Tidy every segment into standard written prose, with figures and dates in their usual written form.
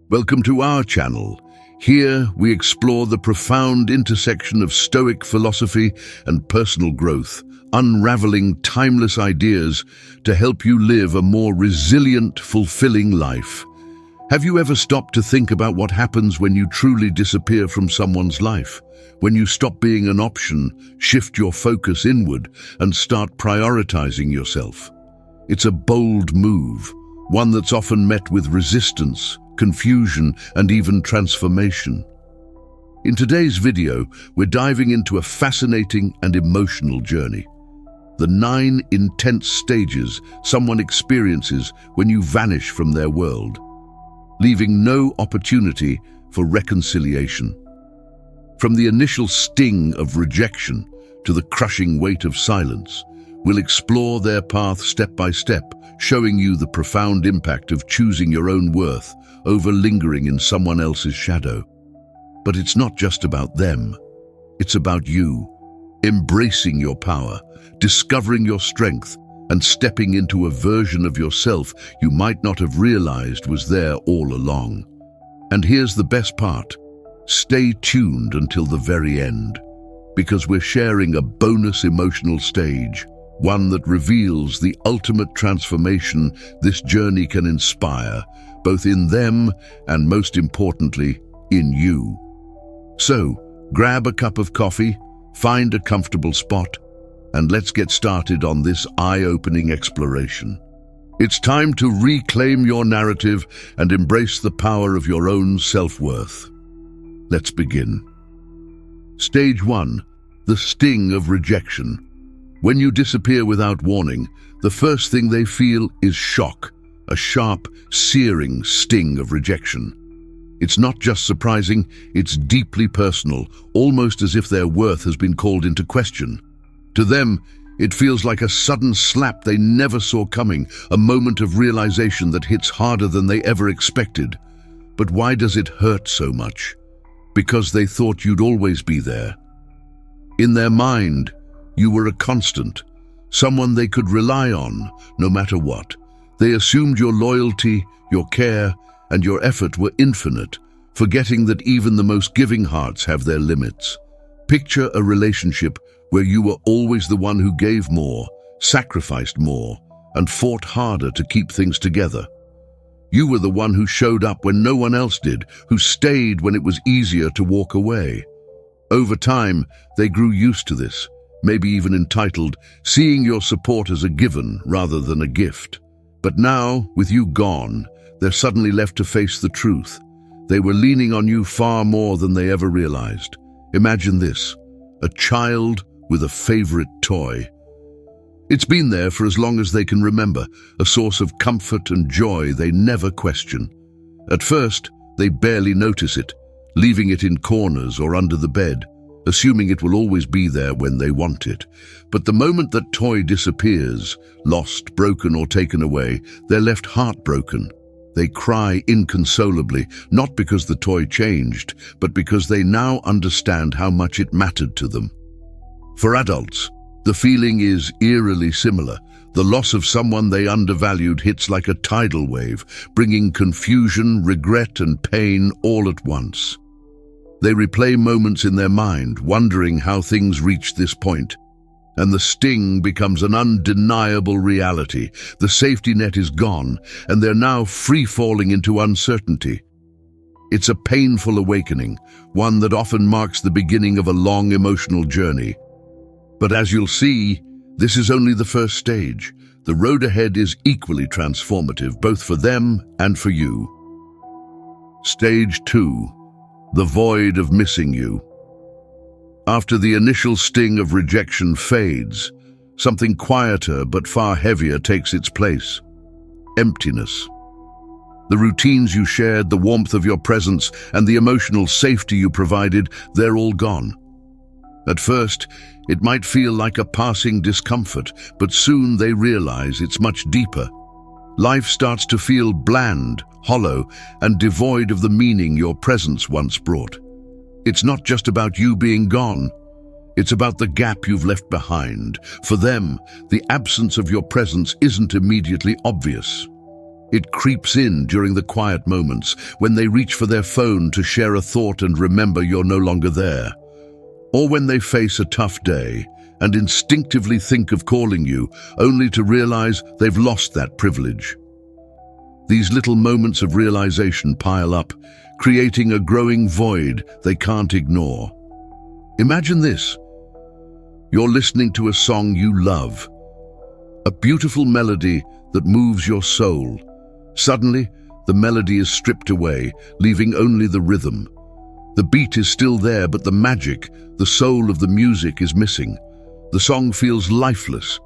Welcome to our channel. Here we explore the profound intersection of Stoic philosophy and personal growth, unraveling timeless ideas to help you live a more resilient, fulfilling life. Have you ever stopped to think about what happens when you truly disappear from someone's life? When you stop being an option, shift your focus inward, and start prioritizing yourself? It's a bold move, one that's often met with resistance, confusion, and even transformation. In today's video, we're diving into a fascinating and emotional journey. The 9 intense stages someone experiences when you vanish from their world, leaving no opportunity for reconciliation. From the initial sting of rejection to the crushing weight of silence, we'll explore their path step by step, showing you the profound impact of choosing your own worth over lingering in someone else's shadow. But it's not just about them. It's about you, embracing your power, discovering your strength, and stepping into a version of yourself you might not have realized was there all along. And here's the best part. Stay tuned until the very end, because we're sharing a bonus emotional stage, one that reveals the ultimate transformation this journey can inspire, both in them and, most importantly, in you. So, grab a cup of coffee, find a comfortable spot, and let's get started on this eye-opening exploration. It's time to reclaim your narrative and embrace the power of your own self-worth. Let's begin. Stage 1. The sting of rejection. When you disappear without warning, the first thing they feel is shock, a sharp, searing sting of rejection. It's not just surprising, it's deeply personal, almost as if their worth has been called into question. To them, it feels like a sudden slap they never saw coming, a moment of realization that hits harder than they ever expected. But why does it hurt so much? Because they thought you'd always be there. In their mind, you were a constant, someone they could rely on, no matter what. They assumed your loyalty, your care, and your effort were infinite, forgetting that even the most giving hearts have their limits. Picture a relationship where you were always the one who gave more, sacrificed more, and fought harder to keep things together. You were the one who showed up when no one else did, who stayed when it was easier to walk away. Over time, they grew used to this, maybe even entitled, seeing your support as a given rather than a gift. But now, with you gone, they're suddenly left to face the truth. They were leaning on you far more than they ever realized. Imagine this, a child with a favorite toy. It's been there for as long as they can remember, a source of comfort and joy they never question. At first, they barely notice it, leaving it in corners or under the bed, assuming it will always be there when they want it. But the moment that toy disappears, lost, broken, or taken away, they're left heartbroken. They cry inconsolably, not because the toy changed, but because they now understand how much it mattered to them. For adults, the feeling is eerily similar. The loss of someone they undervalued hits like a tidal wave, bringing confusion, regret, and pain all at once. They replay moments in their mind, wondering how things reached this point. And the sting becomes an undeniable reality. The safety net is gone, and they're now free-falling into uncertainty. It's a painful awakening, one that often marks the beginning of a long emotional journey. But as you'll see, this is only the first stage. The road ahead is equally transformative, both for them and for you. Stage 2. The void of missing you. After the initial sting of rejection fades, something quieter but far heavier takes its place. Emptiness. The routines you shared, the warmth of your presence, and the emotional safety you provided, they're all gone. At first, it might feel like a passing discomfort, but soon they realize it's much deeper. Life starts to feel bland, hollow, and devoid of the meaning your presence once brought. It's not just about you being gone. It's about the gap you've left behind. For them, the absence of your presence isn't immediately obvious. It creeps in during the quiet moments, when they reach for their phone to share a thought and remember you're no longer there. Or when they face a tough day and instinctively think of calling you, only to realize they've lost that privilege. These little moments of realization pile up, creating a growing void they can't ignore. Imagine this. You're listening to a song you love, a beautiful melody that moves your soul. Suddenly, the melody is stripped away, leaving only the rhythm. The beat is still there, but the magic, the soul of the music is missing. The song feels lifeless.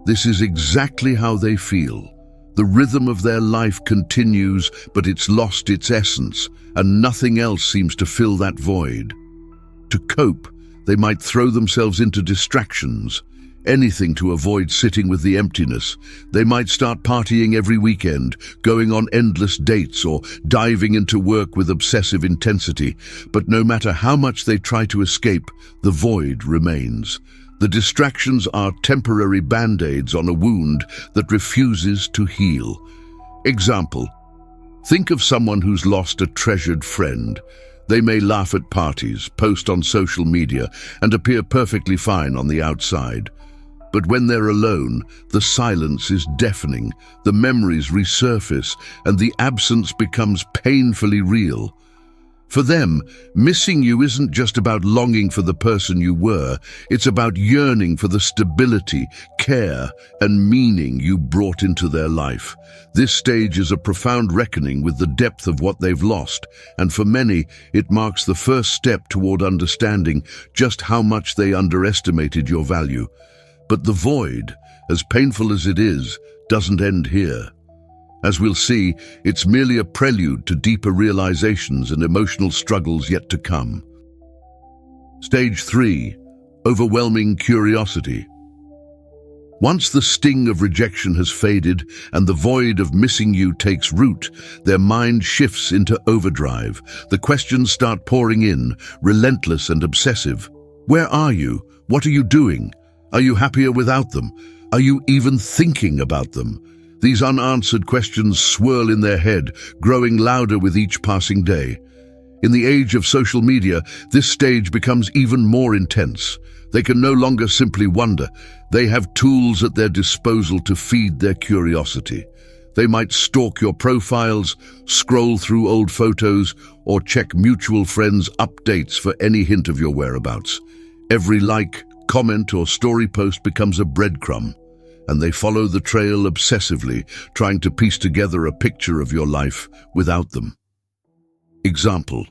This is exactly how they feel. The rhythm of their life continues, but it's lost its essence, and nothing else seems to fill that void. To cope, they might throw themselves into distractions, anything to avoid sitting with the emptiness. They might start partying every weekend, going on endless dates, or diving into work with obsessive intensity. But no matter how much they try to escape, the void remains. The distractions are temporary band-aids on a wound that refuses to heal. Example: think of someone who's lost a treasured friend. They may laugh at parties, post on social media, and appear perfectly fine on the outside. But when they're alone, the silence is deafening, the memories resurface, and the absence becomes painfully real. For them, missing you isn't just about longing for the person you were, it's about yearning for the stability, care, and meaning you brought into their life. This stage is a profound reckoning with the depth of what they've lost, and for many, it marks the first step toward understanding just how much they underestimated your value. But the void, as painful as it is, doesn't end here. As we'll see, it's merely a prelude to deeper realizations and emotional struggles yet to come. Stage 3. Overwhelming curiosity. Once the sting of rejection has faded and the void of missing you takes root, their mind shifts into overdrive. The questions start pouring in, relentless and obsessive. Where are you? What are you doing? Are you happier without them? Are you even thinking about them? These unanswered questions swirl in their head, growing louder with each passing day. In the age of social media, this stage becomes even more intense. They can no longer simply wonder. They have tools at their disposal to feed their curiosity. They might stalk your profiles, scroll through old photos, or check mutual friends' updates for any hint of your whereabouts. Every like, comment, or story post becomes a breadcrumb, and they follow the trail obsessively, trying to piece together a picture of your life without them. Example: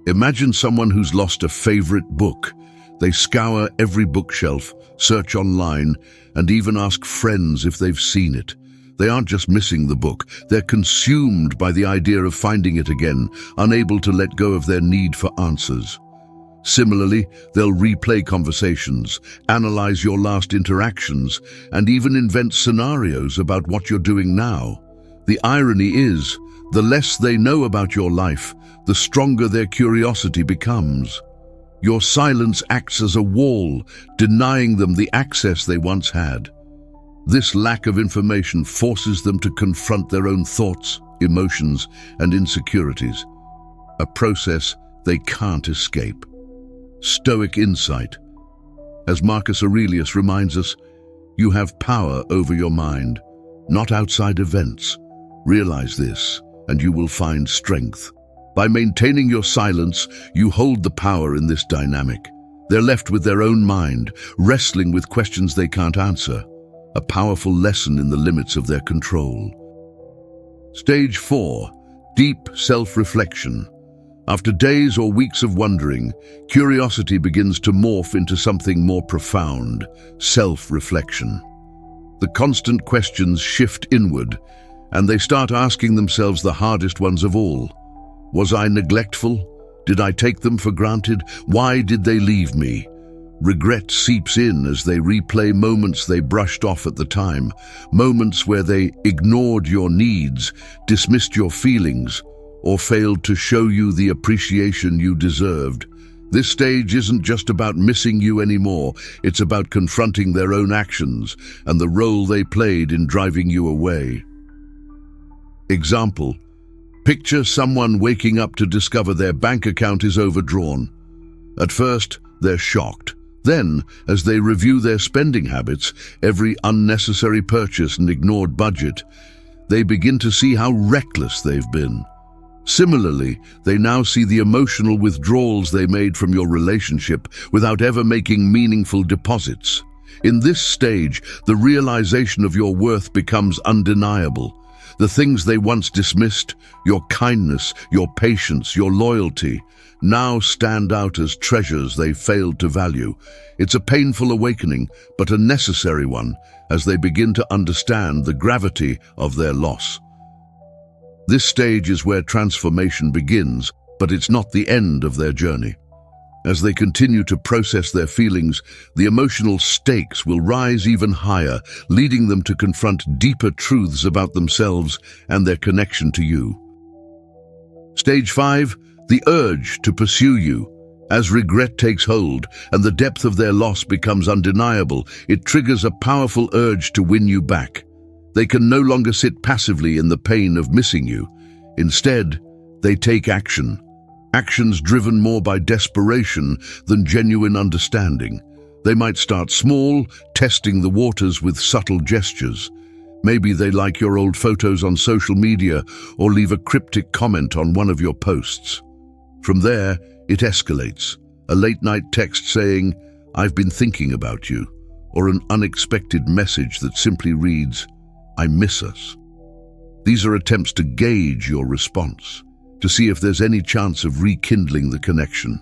imagine someone who's lost a favorite book. They scour every bookshelf, search online, and even ask friends if they've seen it. They aren't just missing the book, they're consumed by the idea of finding it again, unable to let go of their need for answers. Similarly, they'll replay conversations, analyze your last interactions, and even invent scenarios about what you're doing now. The irony is, the less they know about your life, the stronger their curiosity becomes. Your silence acts as a wall, denying them the access they once had. This lack of information forces them to confront their own thoughts, emotions, and insecurities, a process they can't escape. Stoic insight. As Marcus Aurelius reminds us, you have power over your mind, not outside events. Realize this, and you will find strength. By maintaining your silence, you hold the power in this dynamic. They're left with their own mind, wrestling with questions they can't answer, a powerful lesson in the limits of their control. Stage 4. Deep self-reflection. After days or weeks of wondering, curiosity begins to morph into something more profound: self-reflection. The constant questions shift inward, and they start asking themselves the hardest ones of all. Was I neglectful? Did I take them for granted? Why did they leave me? Regret seeps in as they replay moments they brushed off at the time, moments where they ignored your needs, dismissed your feelings, or failed to show you the appreciation you deserved. This stage isn't just about missing you anymore, it's about confronting their own actions and the role they played in driving you away. Example: picture someone waking up to discover their bank account is overdrawn. At first, they're shocked. Then, as they review their spending habits, every unnecessary purchase and ignored budget, they begin to see how reckless they've been. Similarly, they now see the emotional withdrawals they made from your relationship without ever making meaningful deposits. In this stage, the realization of your worth becomes undeniable. The things they once dismissed, your kindness, your patience, your loyalty, now stand out as treasures they failed to value. It's a painful awakening, but a necessary one, as they begin to understand the gravity of their loss. This stage is where transformation begins, but it's not the end of their journey. As they continue to process their feelings, the emotional stakes will rise even higher, leading them to confront deeper truths about themselves and their connection to you. Stage 5. The urge to pursue you. As regret takes hold and the depth of their loss becomes undeniable, it triggers a powerful urge to win you back. They can no longer sit passively in the pain of missing you. Instead, they take action. Actions driven more by desperation than genuine understanding. They might start small, testing the waters with subtle gestures. Maybe they like your old photos on social media or leave a cryptic comment on one of your posts. From there, it escalates. A late-night text saying, "I've been thinking about you," or an unexpected message that simply reads, "I miss us." These are attempts to gauge your response, to see if there's any chance of rekindling the connection.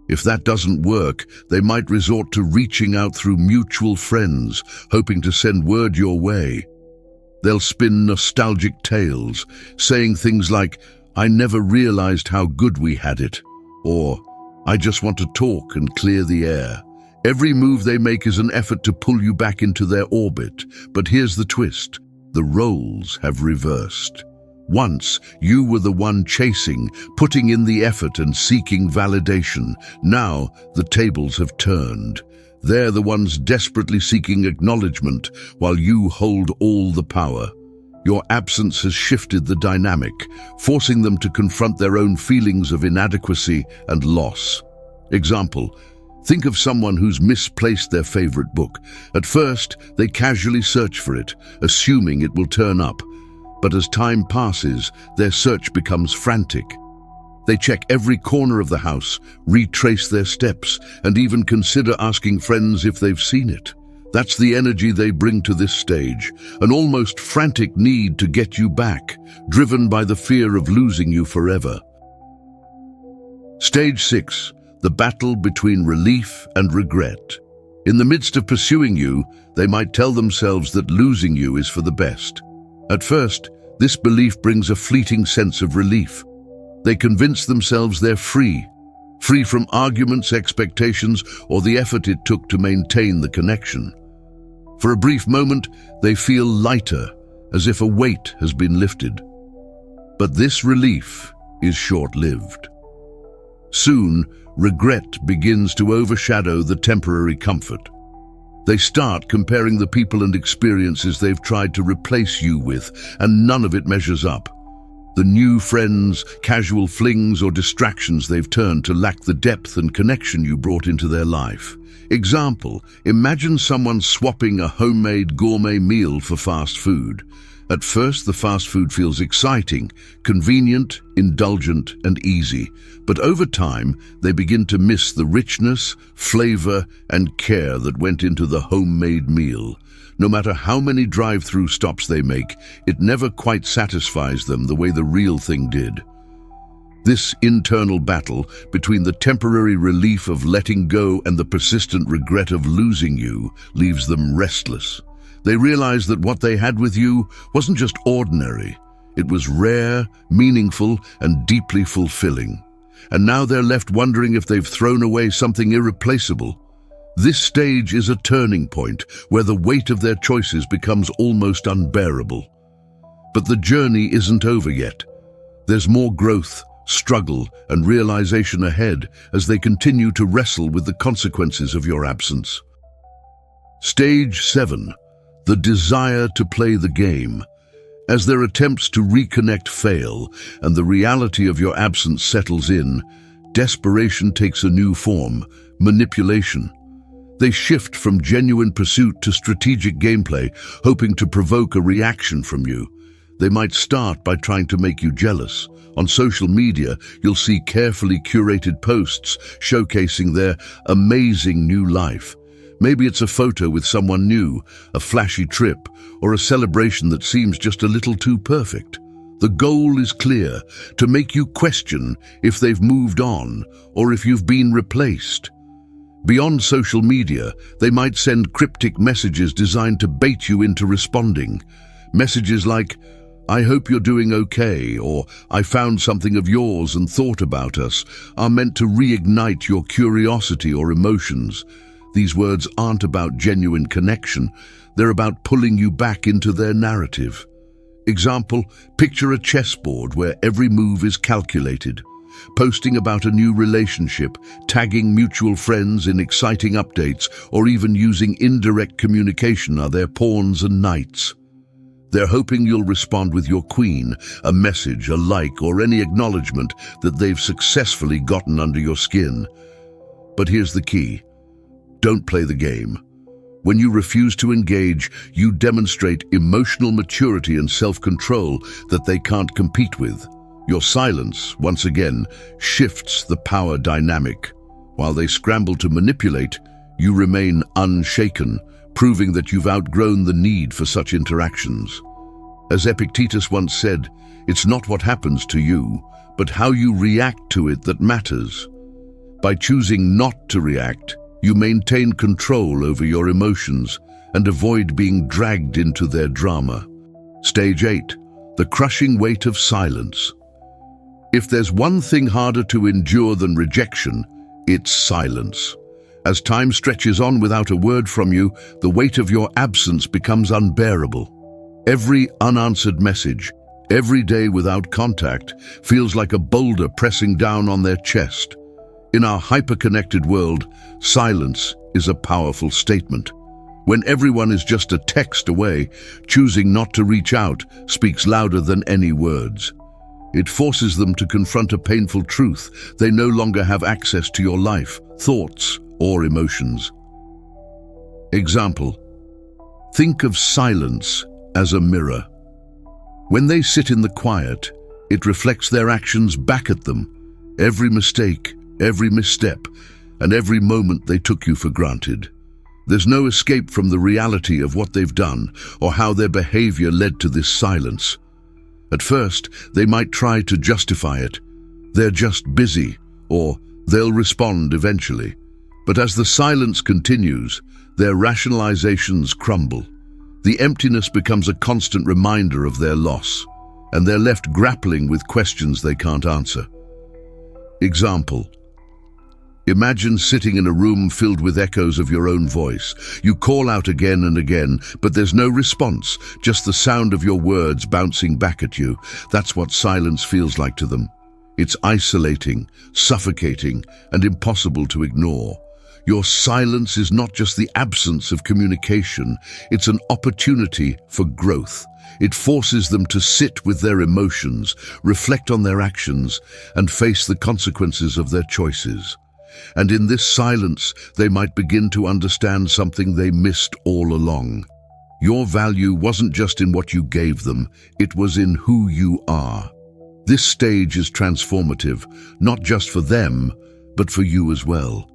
If that doesn't work, they might resort to reaching out through mutual friends, hoping to send word your way. They'll spin nostalgic tales, saying things like, "I never realized how good we had it," or "I just want to talk and clear the air." Every move they make is an effort to pull you back into their orbit. But here's the twist: the roles have reversed. Once, you were the one chasing, putting in the effort and seeking validation. Now, the tables have turned. They're the ones desperately seeking acknowledgement, while you hold all the power. Your absence has shifted the dynamic, forcing them to confront their own feelings of inadequacy and loss. Example: think of someone who's misplaced their favorite book. At first, they casually search for it, assuming it will turn up. But as time passes, their search becomes frantic. They check every corner of the house, retrace their steps, and even consider asking friends if they've seen it. That's the energy they bring to this stage, an almost frantic need to get you back, driven by the fear of losing you forever. Stage 6. The battle between relief and regret. In the midst of pursuing you, they might tell themselves that losing you is for the best. At first, this belief brings a fleeting sense of relief. They convince themselves they're free from arguments, expectations, or the effort it took to maintain the connection. For a brief moment, they feel lighter, as if a weight has been lifted. But this relief is short-lived. Soon, regret begins to overshadow the temporary comfort. They start comparing the people and experiences they've tried to replace you with, and none of it measures up. The new friends, casual flings, or distractions they've turned to lack the depth and connection you brought into their life. Example: imagine someone swapping a homemade gourmet meal for fast food. At first, the fast food feels exciting, convenient, indulgent, and easy. But over time, they begin to miss the richness, flavor, and care that went into the homemade meal. No matter how many drive-through stops they make, it never quite satisfies them the way the real thing did. This internal battle between the temporary relief of letting go and the persistent regret of losing you leaves them restless. They realize that what they had with you wasn't just ordinary. It was rare, meaningful, and deeply fulfilling. And now they're left wondering if they've thrown away something irreplaceable. This stage is a turning point where the weight of their choices becomes almost unbearable. But the journey isn't over yet. There's more growth, struggle, and realization ahead as they continue to wrestle with the consequences of your absence. Stage 7. The desire to play the game. As their attempts to reconnect fail and the reality of your absence settles in, desperation takes a new form: manipulation. They shift from genuine pursuit to strategic gameplay, hoping to provoke a reaction from you. They might start by trying to make you jealous. On social media, you'll see carefully curated posts showcasing their amazing new life. Maybe it's a photo with someone new, a flashy trip, or a celebration that seems just a little too perfect. The goal is clear: to make you question if they've moved on or if you've been replaced. Beyond social media, they might send cryptic messages designed to bait you into responding. Messages like, "I hope you're doing okay," or "I found something of yours and thought about us," are meant to reignite your curiosity or emotions. These words aren't about genuine connection. They're about pulling you back into their narrative. Example, picture a chessboard where every move is calculated. Posting about a new relationship, tagging mutual friends in exciting updates, or even using indirect communication are their pawns and knights. They're hoping you'll respond with your queen, a message, a like, or any acknowledgement that they've successfully gotten under your skin. But here's the key: don't play the game. When you refuse to engage, you demonstrate emotional maturity and self-control that they can't compete with. Your silence, once again, shifts the power dynamic. While they scramble to manipulate, you remain unshaken, proving that you've outgrown the need for such interactions. As Epictetus once said, "It's not what happens to you, but how you react to it that matters." By choosing not to react, you maintain control over your emotions and avoid being dragged into their drama. Stage 8. The crushing weight of silence. If there's one thing harder to endure than rejection, it's silence. As time stretches on without a word from you, the weight of your absence becomes unbearable. Every unanswered message, every day without contact, feels like a boulder pressing down on their chest. In our hyper-connected world, silence is a powerful statement. When everyone is just a text away, choosing not to reach out speaks louder than any words. It forces them to confront a painful truth: they no longer have access to your life, thoughts, or emotions. Example: think of silence as a mirror. When they sit in the quiet, it reflects their actions back at them. Every mistake, every misstep, and every moment they took you for granted. There's no escape from the reality of what they've done or how their behavior led to this silence. At first, they might try to justify it. They're just busy, or they'll respond eventually. But as the silence continues, their rationalizations crumble. The emptiness becomes a constant reminder of their loss, and they're left grappling with questions they can't answer. Example: imagine sitting in a room filled with echoes of your own voice. You call out again and again, but there's no response, just the sound of your words bouncing back at you. That's what silence feels like to them. It's isolating, suffocating, and impossible to ignore. Your silence is not just the absence of communication, it's an opportunity for growth. It forces them to sit with their emotions, reflect on their actions, and face the consequences of their choices. And in this silence, they might begin to understand something they missed all along. Your value wasn't just in what you gave them, it was in who you are. This stage is transformative, not just for them, but for you as well.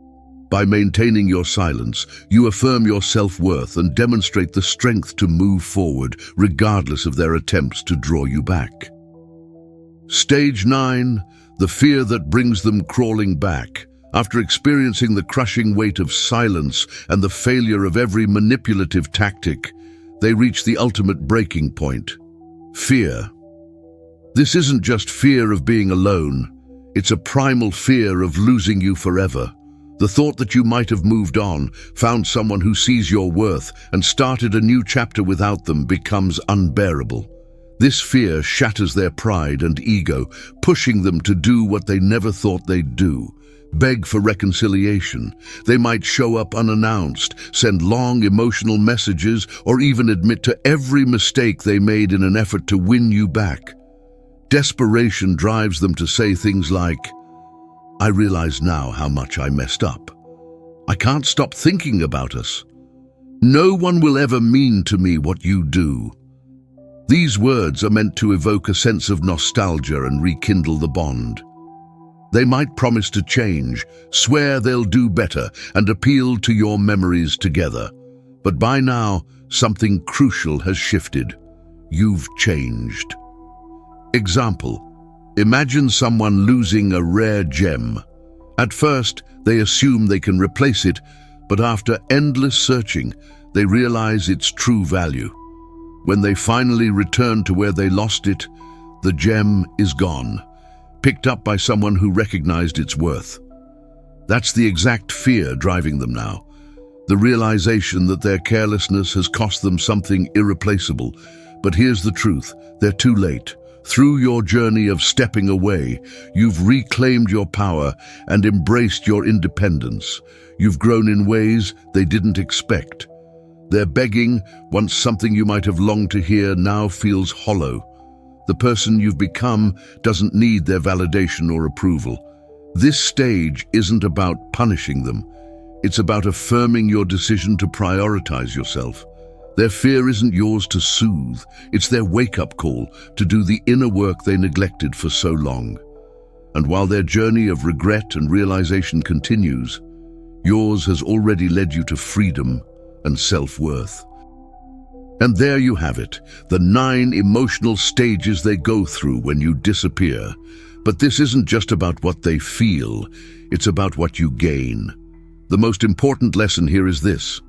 By maintaining your silence, you affirm your self-worth and demonstrate the strength to move forward, regardless of their attempts to draw you back. Stage 9, the fear that brings them crawling back. After experiencing the crushing weight of silence and the failure of every manipulative tactic, they reach the ultimate breaking point: fear. This isn't just fear of being alone, it's a primal fear of losing you forever. The thought that you might have moved on, found someone who sees your worth, and started a new chapter without them becomes unbearable. This fear shatters their pride and ego, pushing them to do what they never thought they'd do: beg for reconciliation. They might show up unannounced, send long emotional messages, or even admit to every mistake they made in an effort to win you back. Desperation drives them to say things like, "I realize now how much I messed up. I can't stop thinking about us. No one will ever mean to me what you do." These words are meant to evoke a sense of nostalgia and rekindle the bond. They might promise to change, swear they'll do better, and appeal to your memories together. But by now, something crucial has shifted. You've changed. Example: imagine someone losing a rare gem. At first, they assume they can replace it, but after endless searching, they realize its true value. When they finally return to where they lost it, the gem is gone, picked up by someone who recognized its worth. That's the exact fear driving them now. The realization that their carelessness has cost them something irreplaceable. But here's the truth: they're too late. Through your journey of stepping away, you've reclaimed your power and embraced your independence. You've grown in ways they didn't expect. Their begging, once something you might have longed to hear, now feels hollow. The person you've become doesn't need their validation or approval. This stage isn't about punishing them. It's about affirming your decision to prioritize yourself. Their fear isn't yours to soothe. It's their wake-up call to do the inner work they neglected for so long. And while their journey of regret and realization continues, yours has already led you to freedom and self-worth. And there you have it, the 9 emotional stages they go through when you disappear. But this isn't just about what they feel, it's about what you gain. The most important lesson here is this: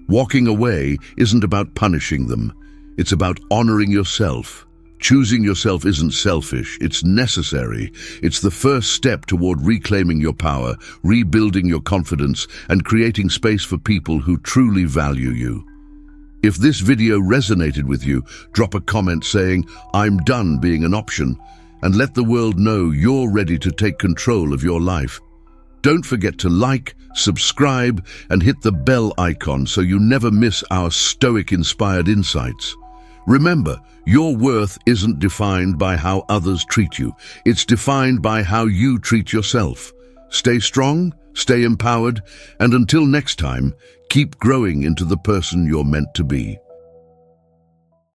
walking away isn't about punishing them, it's about honoring yourself. Choosing yourself isn't selfish, it's necessary. It's the first step toward reclaiming your power, rebuilding your confidence, and creating space for people who truly value you. If this video resonated with you, drop a comment saying, "I'm done being an option," and let the world know you're ready to take control of your life. Don't forget to like, subscribe, and hit the bell icon so you never miss our Stoic-inspired insights. Remember, your worth isn't defined by how others treat you. It's defined by how you treat yourself. Stay strong, stay empowered, and until next time, keep growing into the person you're meant to be.